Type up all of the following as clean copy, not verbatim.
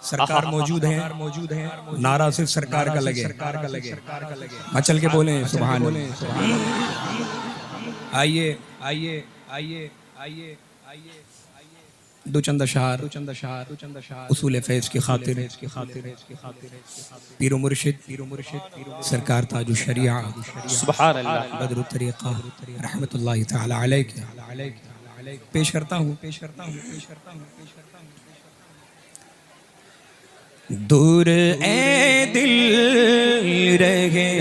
सरकार मौजूद है, नारा सिर्फ सरकार का लगे। मचल के बोले सुभान अल्लाह। आइए आइए आइए आइए आइए दो चंद अशआर उसूल फैज़ की खातिर पीरो मुर्शिद सरकार ताजुश शरिया सुभान अल्लाह बदरुत तरीक़ा रहमतुल्लाहि तआला अलैह पेश करता हूँ। दूर ए दिल रहे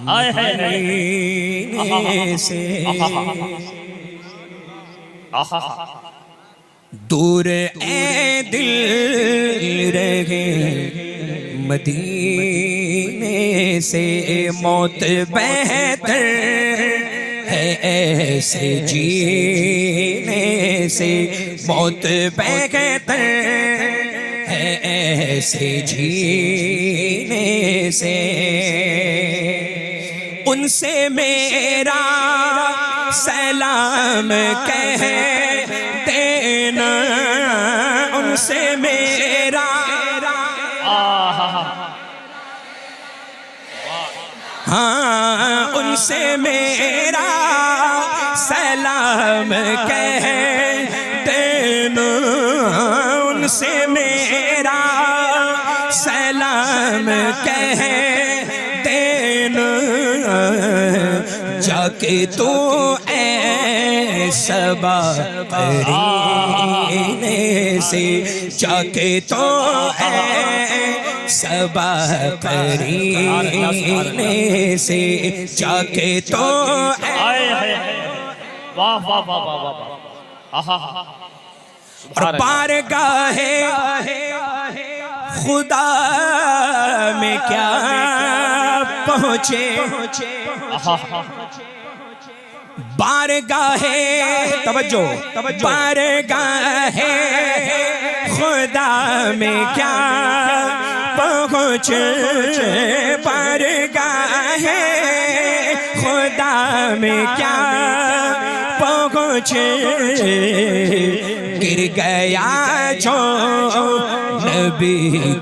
मदीने से, दूर ए दिल रहे मदीने से, मौत बेहतर है ऐसे जीने से, मौत बेहतर है ऐसे जीने से। उनसे मेरा सलाम कह देना, उनसे मेरा हाँ उनसे मेरा सलाम कह देना, उनसे मेरा सलाम कह देना। जाके तो सबा करीने से, जाके तो सबा करीने से, जाके तो वाह वाह वाह वाह वाह। और बारगाहे खुदा में क्या पहुँचे, बारगाहे तवज्जो बारगाहे खुदा में क्या पहुँचे, बारगाहे खुदा में क्या पहुँचे। गिर गया जो नबी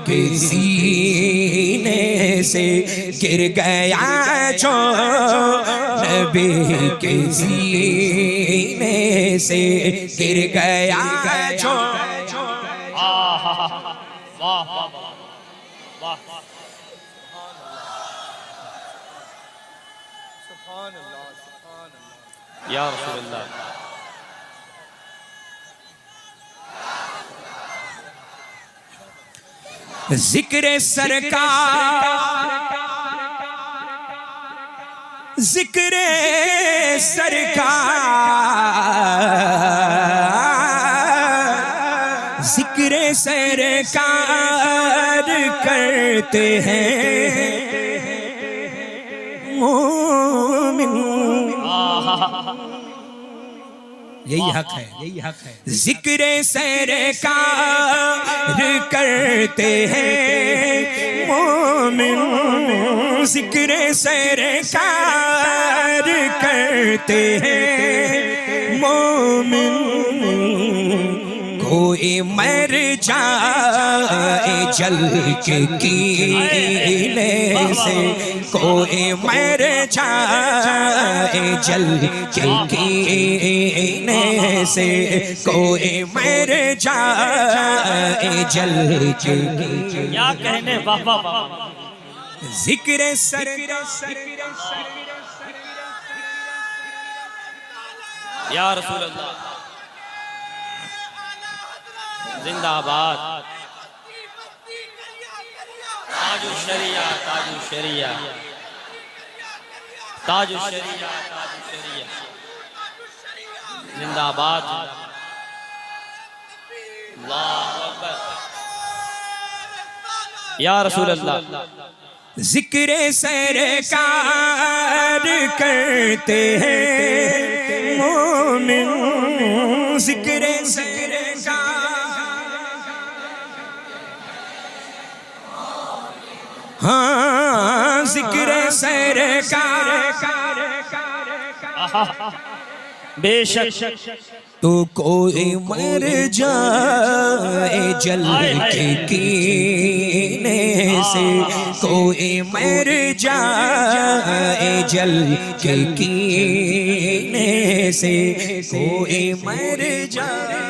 के सीने से, गिर गया जो नबी के सीने से, गिर गया जो। या रसूलल्लाह जिक्र सरकार, जिक्र सरकार, जिक्र सरकार करते हैं मोमिन। यही हक है, यही हक है। जिक्र सरकार करते हैं मोमिन, जिक्र सरकार करते हैं मोमिन। कोई मर जाए जल के कीने से, कोई मर जाए जल के कीने से, कोई मर जाए जल के। क्या कहने बाबा जिक्र सरकार या रसूलल्लाह जिंदाबाद। ताजु शरिया ताजु शरिया ताजु शरिया ताजु शरिया जिंदाबाद। अल्लाहु अकबर या रसूलल्लाह। जिक्र सरकार करते हैं मोमिन, जिक्र हाँ जिक्र सरकार बेशक तो कोई मर जाए जल के कीने से, कोई मर जाए जल के कीने से, कोई मर जाए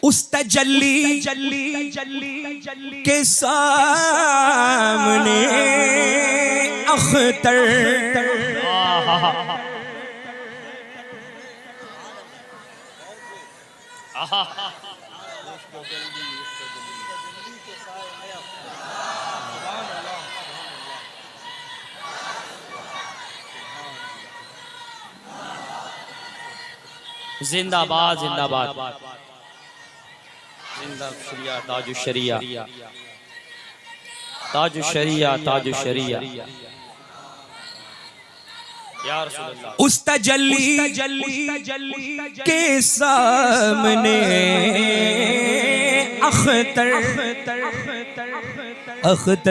उस तजल्ली के सामने अख्तर जिंदाबाद जिंदाबाद जिंदा शरिया ताजु शरिया ताजु शरिया ताजु शरिया या रसूल अल्लाह। उस तजल्ली के सामने अख्तर अख्तर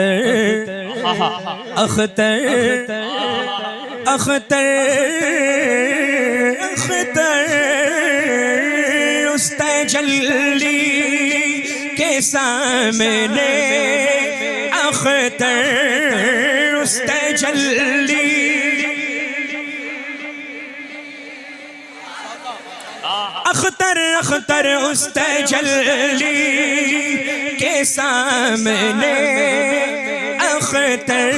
अख्तर अख्तर अख्तर उस तजल्ली के सामने अख्तर उस तजल्ली अख्तर अख्तर उस तजल्ली के सामने अख्तर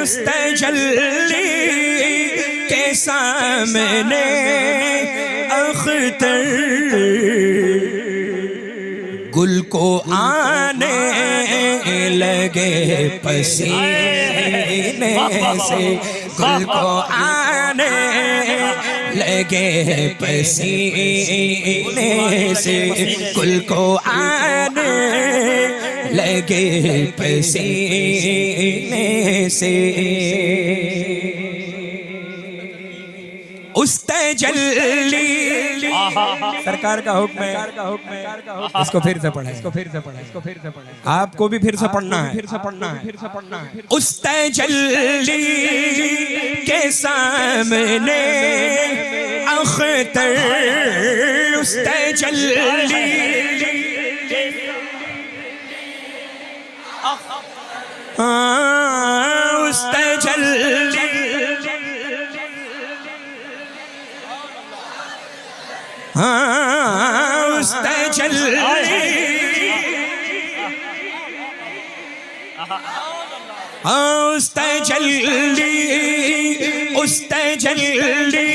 उस तजल्ली के सामने अख्तर गुल को आने लगे पसीने से, गुल को आने लगे पसीने से, गुल को आने लगे पसीने से उस तजल्ली सरकार का हुक्म है। इसको फिर से पढ़े, इसको फिर से पढ़े, इसको फिर से पढ़े, आपको भी फिर से पढ़ना है, फिर से पढ़ना है, फिर से पढ़ना है। उस तजल्ली के सामने अख्तर उस तजल्ली उस तजल्ली उस तजल्ली उस तजल्ली उस तजल्ली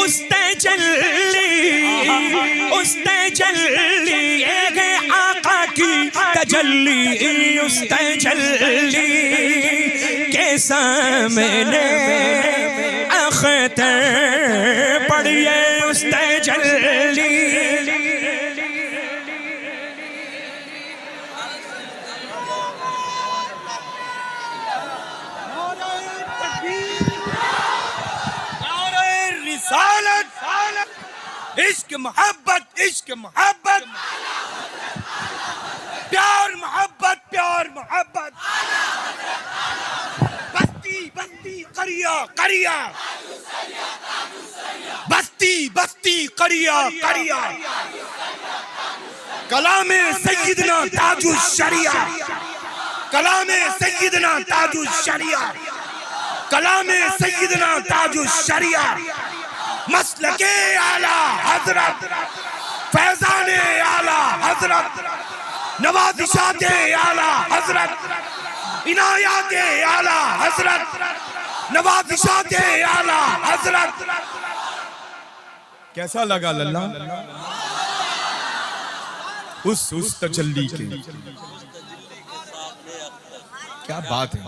उस तजल्ली उस तजल्ली आका की तजल्ली उस तजल्ली के सामने अख्तर पढ़िए उस तजल्ली इश्क मोहब्बत प्यार मोहब्बत प्यार मोहब्बत बस्ती बस्ती करिया करिया बस्ती बस्ती करिया करिया कलामे सय्यदना ताजुश शरिया कलामे सय्यदना ताजुश शरिया कलामे सय्यदना ताजुश शरिया मसलके आला हजरत फैजाने आला हजरत नवाजिशाते आला हजरत इनायाते आला हजरत नवाजिशाते आला हजरत। कैसा लगा लल्ला उस तजल्ली के? क्या बात है।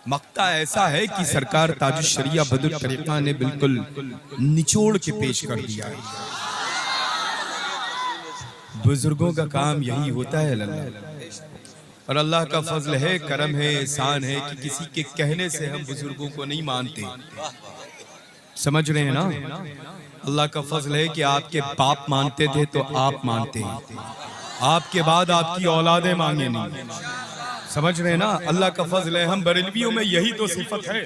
मक्ता ऐसा है कि सरकार ताजुश शरिया बदुल तरीका ने बिल्कुल निचोड़ के पेश कर दिया है। बुजुर्गों का काम यही होता है लल्ला, और अल्लाह का फजल है, करम है, एहसान है कि किसी के कहने से हम बुजुर्गों को नहीं मानते। समझ रहे हैं ना? अल्लाह का फजल है कि आपके बाप मानते थे तो आप मानते हैं, आपके बाद आपकी औलादे मांगे नहीं। समझ रहे हैं ना, अल्लाह का फजल है। हम बरेलवियों में यही तो सिफत है।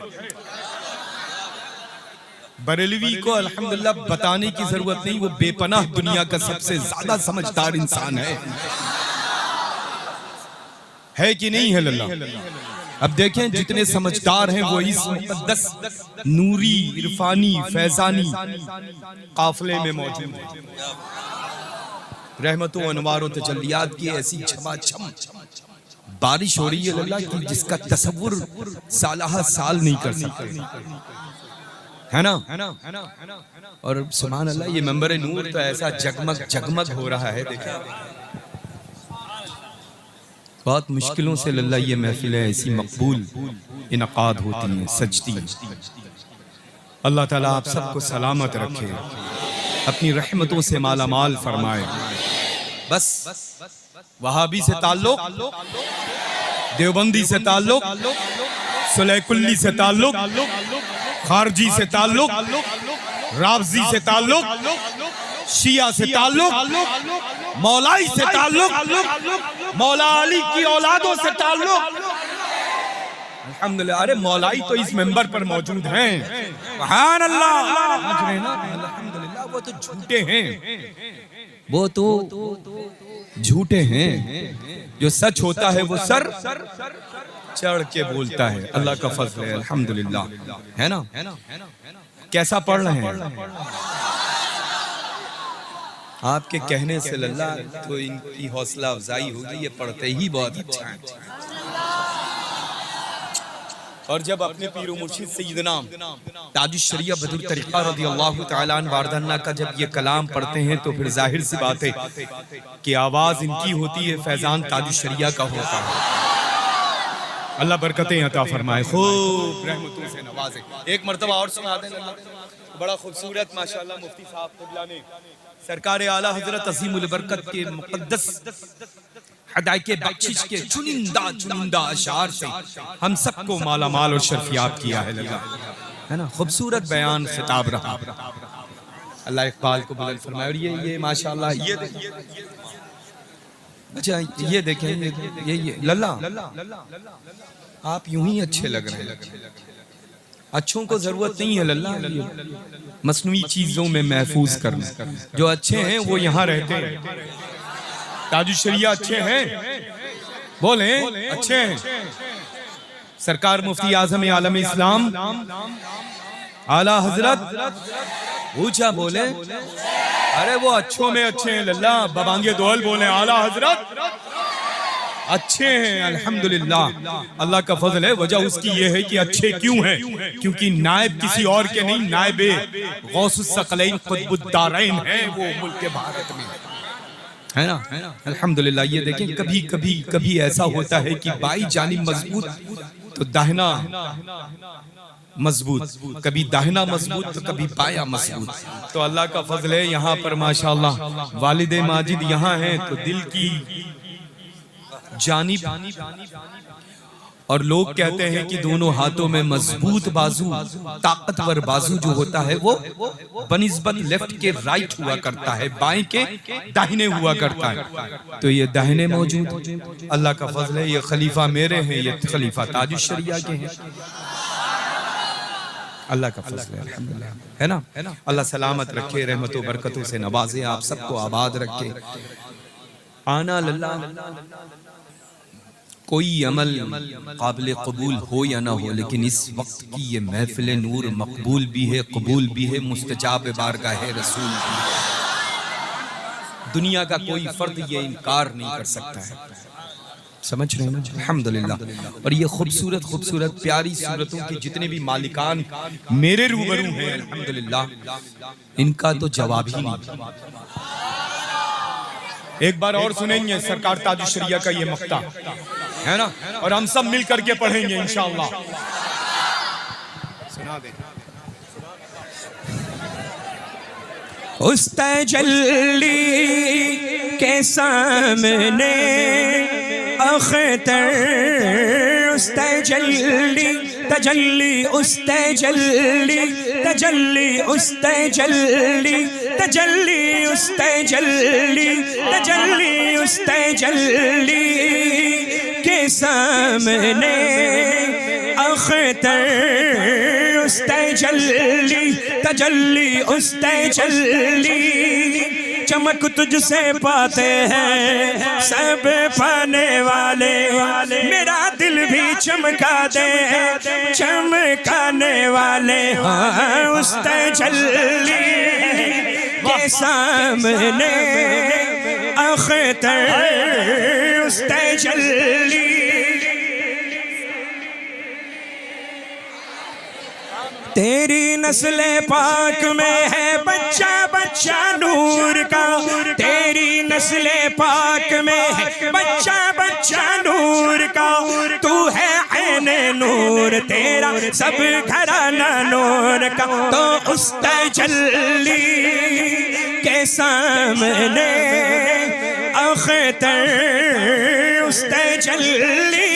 बरेलवी को अल्हम्दुलिल्लाह बताने की जरूरत नहीं, वो बेपनाह दुनिया का सबसे ज्यादा समझदार इंसान है कि नहीं है लल्ला? अब देखें जितने समझदार हैं वो इस मुक़द्दस नूरी इरफानी फैजानी काफिले में मौजूद हैं। रहमतों अनवारों तजल्लियात की ऐसी छमाछम बारिश हो रही है लल्ला कि जिसका तसव्वुर सालाहा साल नहीं कर सकते, है ना? और सुभान अल्लाह, ये मंबर नूर तो ऐसा जगमग जगमग हो रहा है। देखिए बहुत मुश्किलों से लल्ला ये महफिलें ऐसी मकबूल इनकाद होती हैं, सजती हैं। अल्लाह ताला आप सबको सलामत रखे, अपनी रहमतों से माला माल फरमाए। बस वहाबी से ताल्लुक, देवबंदी से ताल्लुक, सुलैकुल्ली से ताल्लुक, खारजी से ताल्लुक, रावजी से ताल्लुक, शिया से ताल्लुक, मौलाई से ताल्लुक, मौला अली की औलादों से ताल्लुक। अल्हम्दुलिल्लाह, अरे मौलाई तो इस मेंबर पर मौजूद हैं। सुभान अल्लाह, समझ रहे हैं ना? अल्हम्दुलिल्लाह, वो तो झूठे हैं, वो तो झूठे हैं। जो सच होता है वो सर चढ़ के बोलता है। अल्लाह का फजल है, अल्हम्दुलिल्लाह, है ना? कैसा पढ़ रहे हैं? आपके कहने से लल्ला तो इनकी हौसला अफजाई होगी, ये पढ़ते ही बहुत अच्छा है। और जब अपने पीर मुर्शिद सैयदना ताजुश शरिया बदरुल तरीक़ा रज़ियल्लाहु तआला अन्हु वारदन्ना का जब ये कलाम पढ़ते हैं तो फिर जाहिर सी बात है कि आवाज इनकी होती है, फैजान ताजुश शरिया का होता है। अल्लाह बरकतें अता फरमाए, खूब रहमतों से नवाजे। एक मर्तबा और सुना दें अल्लाह, बड़ा खूबसूरत माशाअल्लाह मुफ्ती साहब क़िबला ने सरकार आला हजरत अज़ीमुल बरकत के मुक़द्दस हदायके बख्शिश के चुनिंदा अशार से हम सबको माला माल और शर्फियाब किया है लल्ला, है ना? खूबसूरत बयान खिताब रहा। अल्लाह इक़बाल को बुलंद फरमाए। और ये माशाअल्लाह, ये अच्छा ये देखें, ये लल्ला आप यूं ही अच्छे लग रहे हैं। अच्छों को जरूरत नहीं है लल्ला मसनूई चीजों में महफूज करना। जो अच्छे हैं वो यहाँ रहते हैं। ताजुश शरिया अच्छे हैं, बोले अच्छे हैं। सरकार मुफ्ती आजम आलम इस्लाम आला हजरत ऊंचा बोले, अरे वो अच्छों में अच्छे हैं लल्ला। बबांगे दोहल बोले आला हजरत अच्छे हैं, अल्हम्दुलिल्लाह। अल्लाह का फजल है। वजह उसकी ये है कि अच्छे क्यों हैं? क्योंकि नायब किसी और के नहीं, नायबे गौसुस सकलैन कुतुबुद्दारैन है वो मुल्क भारत में, है ना? अल्हम्दुलिल्लाह। ये देखें, कभी कभी कभी ऐसा होता है कि बाई जानिब मजबूत तो दाहिना मजबूत, कभी दाहिना मजबूत तो कभी बाया मजबूत। तो अल्लाह का फजल है, यहाँ पर माशाअल्लाह वालिदे माजिद यहाँ हैं तो दिल की जानिब, और लोग कहते हैं कि दोनों हाथों में मजबूत बाजू, ताकतवर बाजू जो होता है वो बनिस्बत लेफ्ट के राइट हुआ करता है, बाएं के दाहिने हुआ करता है। तो ये दाहिने मौजूद, अल्लाह का फजल है। ये खलीफा मेरे हैं, ये खलीफा ताजुश शरिया के हैं। अल्लाह का फजल है, अल्हम्दुलिल्लाह, है ना? अल्लाह सलामत रखे, रहमतों बरकतों से नवाजे, आप सबको आबाद रखे। आना लल्ला, कोई अमल काबिल कबूल हो या ना हो, लेकिन इस वक्त की ये महफिल नूर मकबूल भी है, कबूल भी है, मुस्तजाब बारगाह रसूल भी। दुनिया का कोई फर्द ये इनकार नहीं कर सकता है, समझ रहे हैं ना? अल्हम्दुलिल्लाह। और ये खूबसूरत खूबसूरत प्यारी सूरतों के जितने भी मालिकान मेरे रूबरू हैं, अल्हम्दुलिल्लाह, इनका तो जवाब ही नहीं। एक बार और सुनेंगे सरकार ताजुश शरिया का ये मक्ता, है ना? और हम सब मिल करके पढ़ेंगे इंशाअल्लाह। सुना दे। उस तजल्ली के सामने अख्तर, उस तजल्ली तजल्ली, उस तजल्ली तजल्ली, उस तजल्ली तजल्ली, उस तजल्ली तजल्ली, उस तजल्ली के सामने अख्तर उस तजल्ली तजल्ली उस तजल्ली चमक तुझसे पाते हैं सब पाने वाले मेरा दिल भी चमका दे चमकाने वाले हाँ उस तजल्ली के सामने अख्तर उस तजल्ली तेरी नस्ले पाक में है बच्चा बच्चा नूर का तेरी नस्ले पाक में है बच्चा बच्चा नूर का तू है ऐने नूर तेरा सब घराना नूर का तो उस तजल्ली के सामने अख्तर उस तजल्ली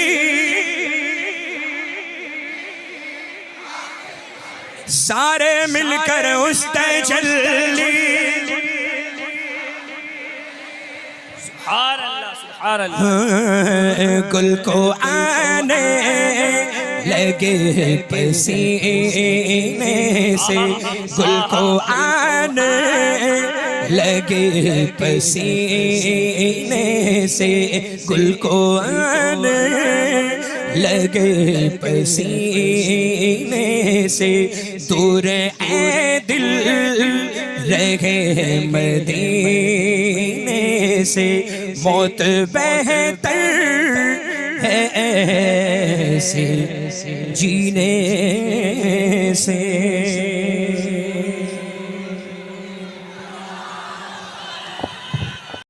सारे मिलकर उस तजल्ली सुभान अल्लाह सुभान अल्लाह गुल को आने लगे पसीने से गुल को आने लगे पसीने से गुल को आने लगे पसीने से दूर ए दिल रहे मदीने से मौत बेहतर है ऐसे जीने से